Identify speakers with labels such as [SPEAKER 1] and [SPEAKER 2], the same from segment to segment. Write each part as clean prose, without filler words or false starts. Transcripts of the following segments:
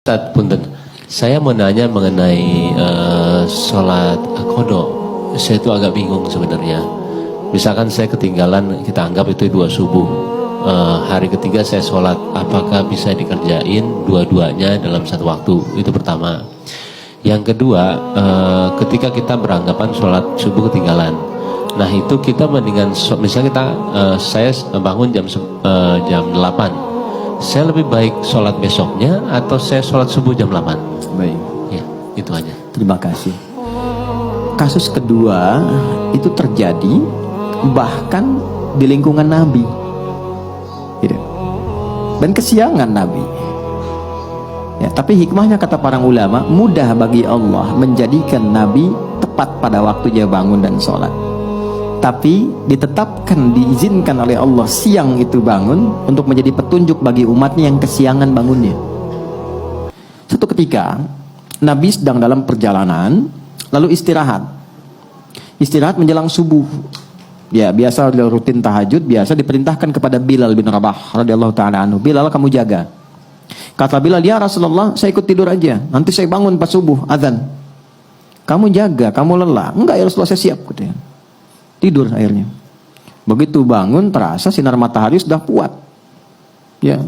[SPEAKER 1] Ustaz, punten. Saya mau nanya mengenai sholat qadha. Saya itu agak bingung sebenarnya. Misalkan saya ketinggalan, kita anggap itu 2 subuh. Hari ketiga saya sholat, apakah bisa dikerjain dua-duanya dalam satu waktu? Itu pertama. Yang kedua, ketika kita beranggapan sholat subuh ketinggalan, nah itu kita mendingan, misalnya saya bangun jam 8. Saya lebih baik sholat besoknya atau saya sholat subuh jam 8?
[SPEAKER 2] Baik.
[SPEAKER 1] Ya, itu aja.
[SPEAKER 2] Terima kasih. Kasus kedua itu terjadi bahkan di lingkungan Nabi. Gitu. Dan kesiangan Nabi. Ya, tapi hikmahnya kata para ulama, mudah bagi Allah menjadikan Nabi tepat pada waktu dia bangun dan sholat. Tapi ditetapkan, diizinkan oleh Allah siang itu bangun untuk menjadi petunjuk bagi umatnya yang kesiangan bangunnya. Suatu ketika Nabi sedang dalam perjalanan, lalu istirahat menjelang subuh. Ya, biasa rutin tahajud, biasa diperintahkan kepada Bilal bin Rabah radhiyallahu taala anhu, Bilal, kamu jaga. Kata Bilal, ya Rasulullah, saya ikut tidur aja, nanti saya bangun pas subuh azan. Kamu jaga, kamu lelah. Enggak ya Rasulullah, saya siap, katanya. Tidur akhirnya. Begitu bangun terasa sinar matahari sudah kuat. Ya.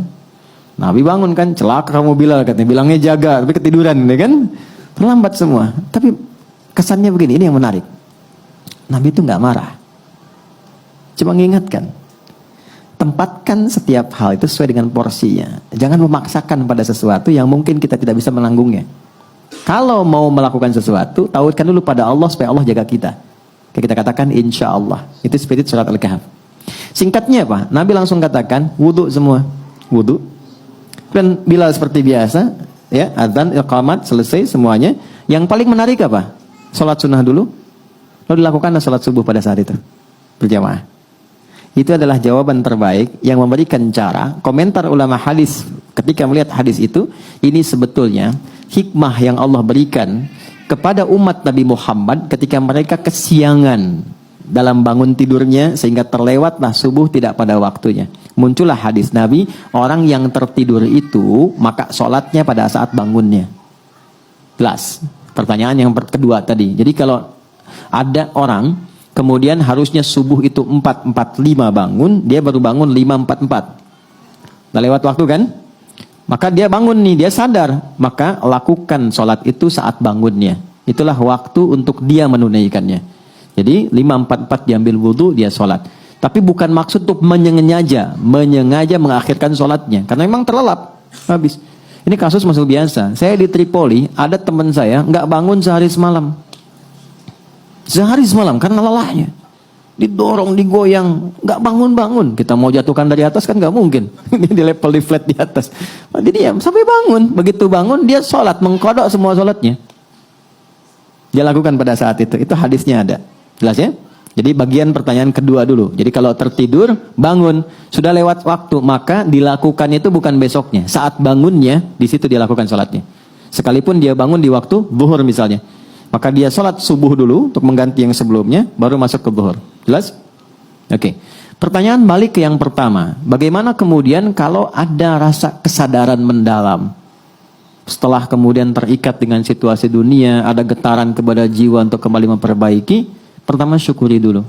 [SPEAKER 2] Nabi bangun kan, celaka kamu Bilal, katanya. Bilangnya jaga, tapi ketiduran, ya kan? Terlambat semua. Tapi kesannya begini, ini yang menarik. Nabi itu nggak marah. Cuma mengingatkan. Tempatkan setiap hal itu sesuai dengan porsinya. Jangan memaksakan pada sesuatu yang mungkin kita tidak bisa menanggungnya. Kalau mau melakukan sesuatu, tautkan dulu pada Allah supaya Allah jaga kita. Kita katakan insya Allah. Itu spirit surat Al-Kahf. Singkatnya apa? Nabi langsung katakan wudu semua. Wudu. Dan Bilal seperti biasa, ya, adzan, iqamat, selesai semuanya. Yang paling menarik apa? Salat sunnah dulu. Lalu dilakukan salat subuh pada saat itu. Berjamaah. Itu adalah jawaban terbaik yang memberikan cara. Komentar ulama hadis ketika melihat hadis itu, ini sebetulnya hikmah yang Allah berikan kepada umat Nabi Muhammad ketika mereka kesiangan dalam bangun tidurnya sehingga terlewatlah subuh tidak pada waktunya. Muncullah hadis Nabi, orang yang tertidur itu maka sholatnya pada saat bangunnya. Jelas. Pertanyaan yang kedua tadi. Jadi kalau ada orang kemudian harusnya subuh itu 4.45 bangun, dia baru bangun 5.44. Nah, lewat waktu kan? Maka dia bangun nih, dia sadar. Maka lakukan sholat itu saat bangunnya. Itulah waktu untuk dia menunaikannya. Jadi 5.44 diambil wudhu, dia sholat. Tapi bukan maksud untuk menyengaja mengakhirkan sholatnya. Karena memang terlelap. Habis. Ini kasus masuk biasa. Saya di Tripoli, ada teman saya nggak bangun sehari semalam. Sehari semalam karena lelahnya. Didorong, digoyang, nggak bangun-bangun. Kita mau jatuhkan dari atas kan nggak mungkin. Ini di level di flat di atas. Dia diam sampai bangun. Begitu bangun dia sholat, mengkodok semua sholatnya. Dia lakukan pada saat itu. Itu hadisnya ada. Jelas ya? Jadi bagian pertanyaan kedua dulu. Jadi kalau tertidur, bangun, sudah lewat waktu, maka dilakukan itu bukan besoknya. Saat bangunnya, di situ dia lakukan sholatnya. Sekalipun dia bangun di waktu zuhur misalnya. Maka dia sholat subuh dulu untuk mengganti yang sebelumnya, baru masuk ke zuhur. Jelas? Oke. Pertanyaan balik ke yang pertama. Bagaimana kemudian kalau ada rasa kesadaran mendalam? Setelah kemudian terikat dengan situasi dunia, ada getaran kepada jiwa untuk kembali memperbaiki. Pertama syukuri dulu.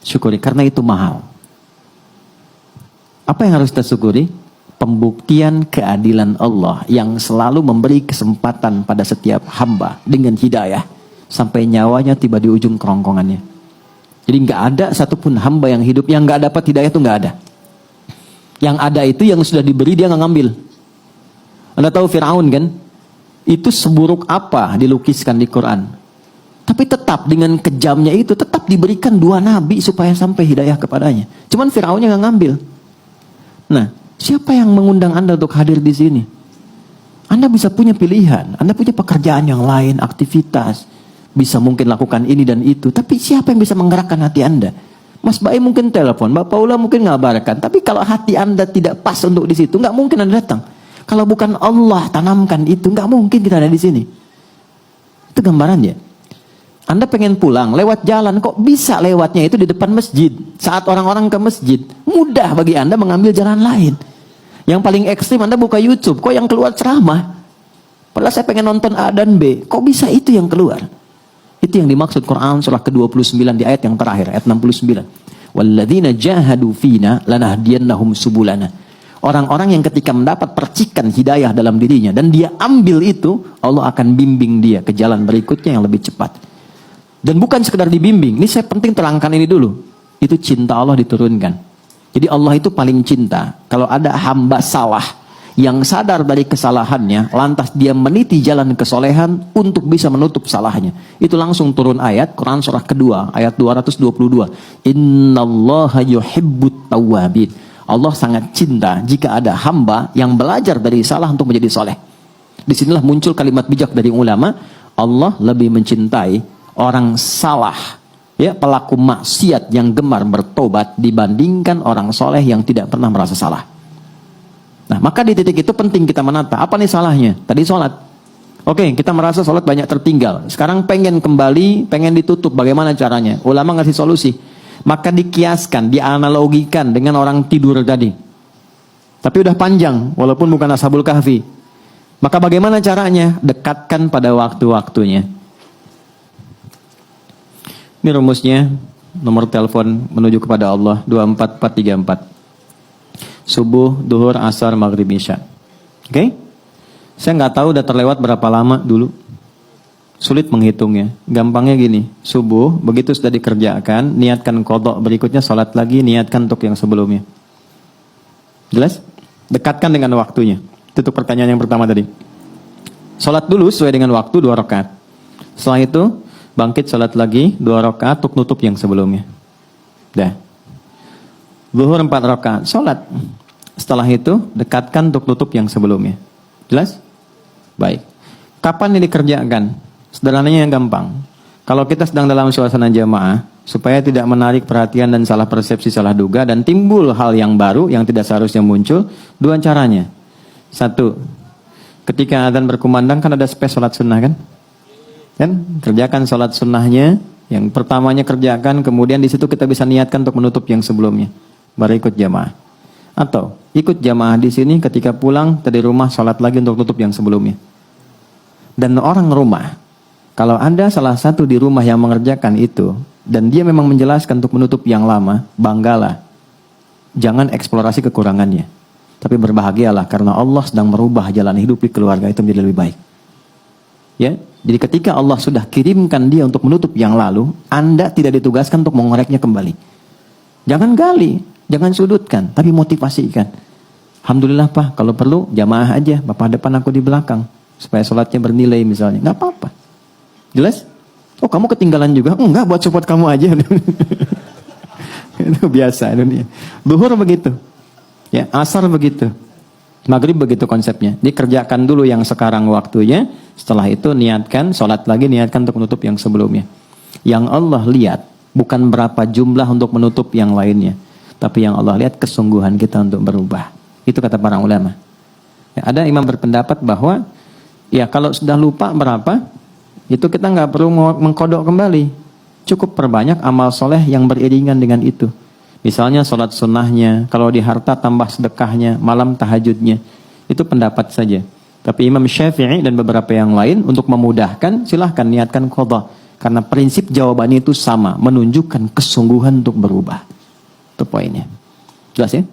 [SPEAKER 2] Syukuri, karena itu mahal. Apa yang harus kita syukuri? Pembuktian keadilan Allah yang selalu memberi kesempatan pada setiap hamba dengan hidayah sampai nyawanya tiba di ujung kerongkongannya. Jadi nggak ada satupun hamba yang hidup yang nggak dapat hidayah, itu nggak ada. Yang ada itu yang sudah diberi dia nggak ngambil. Anda tahu Fir'aun kan? Itu seburuk apa dilukiskan di Quran. Tapi tetap dengan kejamnya itu tetap diberikan 2 nabi supaya sampai hidayah kepadanya. Cuman Fir'aunnya nggak ngambil. Nah, siapa yang mengundang Anda untuk hadir di sini? Anda bisa punya pilihan, Anda punya pekerjaan yang lain, aktivitas, bisa mungkin lakukan ini dan itu. Tapi siapa yang bisa menggerakkan hati Anda? Mas Bae mungkin telepon, Mbak Paula mungkin ngabarkan. Tapi kalau hati Anda tidak pas untuk di situ, nggak mungkin Anda datang. Kalau bukan Allah tanamkan itu, nggak mungkin kita ada di sini. Itu gambarannya. Anda pengen pulang, lewat jalan, kok bisa lewatnya itu di depan masjid. Saat orang-orang ke masjid, mudah bagi Anda mengambil jalan lain. Yang paling ekstrim Anda buka YouTube, kok yang keluar ceramah? Padahal saya pengen nonton A dan B, kok bisa itu yang keluar? Itu yang dimaksud Quran surah ke-29 di ayat yang terakhir, ayat 69. Walladzina jahadu fina lanahdiyannahum subulana. Orang-orang yang ketika mendapat percikan hidayah dalam dirinya dan dia ambil itu, Allah akan bimbing dia ke jalan berikutnya yang lebih cepat. Dan bukan sekedar dibimbing, ini saya penting terangkan ini dulu. Itu cinta Allah diturunkan. Jadi Allah itu paling cinta. Kalau ada hamba salah, yang sadar dari kesalahannya, lantas dia meniti jalan kesolehan untuk bisa menutup salahnya. Itu langsung turun ayat, Quran surah kedua, ayat 222. Innallaha yuhibbut tawwabin. Allah sangat cinta jika ada hamba yang belajar dari salah untuk menjadi soleh. Disinilah muncul kalimat bijak dari ulama, Allah lebih mencintai orang salah, ya, pelaku maksiat yang gemar bertobat dibandingkan orang soleh yang tidak pernah merasa salah. Nah, maka di titik itu penting kita menata. Apa nih salahnya? Tadi sholat. Oke, kita merasa sholat banyak tertinggal. Sekarang pengen kembali, pengen ditutup. Bagaimana caranya? Ulama ngasih solusi. Maka dikiaskan, dianalogikan dengan orang tidur tadi. Tapi udah panjang, walaupun bukan Ashabul Kahfi. Maka bagaimana caranya? Dekatkan pada waktu-waktunya. Ini rumusnya, nomor telepon menuju kepada Allah 24434. Subuh, duhur, asar, maghrib, isya. Oke? Saya nggak tahu udah terlewat berapa lama dulu. Sulit menghitungnya. Gampangnya gini, subuh, begitu sudah dikerjakan, niatkan qadha, berikutnya sholat lagi, niatkan untuk yang sebelumnya. Jelas? Dekatkan dengan waktunya. Itu pertanyaan yang pertama tadi. Sholat dulu sesuai dengan waktu 2 rakaat. Setelah itu, bangkit sholat lagi 2 rakaat untuk nutup yang sebelumnya. Dah. Zuhur 4 rakaat, sholat. Setelah itu, dekatkan untuk nutup yang sebelumnya. Jelas? Baik. Kapan ini dikerjakan? Sederhananya yang gampang. Kalau kita sedang dalam suasana jamaah, supaya tidak menarik perhatian dan salah persepsi, salah duga, dan timbul hal yang baru yang tidak seharusnya muncul, 2 caranya. 1, ketika adzan berkumandang kan ada space sholat sunnah kan? Kan? Kerjakan sholat sunnahnya, yang pertamanya kerjakan, kemudian di situ kita bisa niatkan untuk menutup yang sebelumnya. Baru ikut jamaah. Atau ikut jamaah di sini, ketika pulang dari rumah sholat lagi untuk tutup yang sebelumnya. Dan orang rumah, kalau ada salah satu di rumah yang mengerjakan itu dan dia memang menjelaskan untuk menutup yang lama, banggalah. Jangan eksplorasi kekurangannya, tapi berbahagialah karena Allah sedang merubah jalan hidup di keluarga itu menjadi lebih baik. Ya, jadi ketika Allah sudah kirimkan dia untuk menutup yang lalu, Anda tidak ditugaskan untuk mengoreknya kembali. Jangan gali. Jangan sudutkan, tapi motivasikan. Alhamdulillah Pak, kalau perlu jamaah aja, Bapak depan aku di belakang, supaya sholatnya bernilai misalnya. Nggak apa-apa. Jelas? Oh kamu ketinggalan juga? Enggak, buat support kamu aja. Itu biasa dunia. Duhur begitu, ya, asar begitu, maghrib begitu konsepnya. Dikerjakan dulu yang sekarang waktunya, setelah itu niatkan, sholat lagi, niatkan untuk menutup yang sebelumnya. Yang Allah lihat bukan berapa jumlah untuk menutup yang lainnya, tapi yang Allah lihat kesungguhan kita untuk berubah. Itu kata para ulama. Ya, ada imam berpendapat bahwa ya kalau sudah lupa berapa, itu kita nggak perlu mengkodok kembali. Cukup perbanyak amal soleh yang beriringan dengan itu. Misalnya sholat sunnahnya, kalau di harta tambah sedekahnya, malam tahajudnya. Itu pendapat saja. Tapi Imam Syafi'i dan beberapa yang lain untuk memudahkan, silahkan niatkan qadha. Karena prinsip jawabannya itu sama, menunjukkan kesungguhan untuk berubah. Itu poinnya. Jelas ya?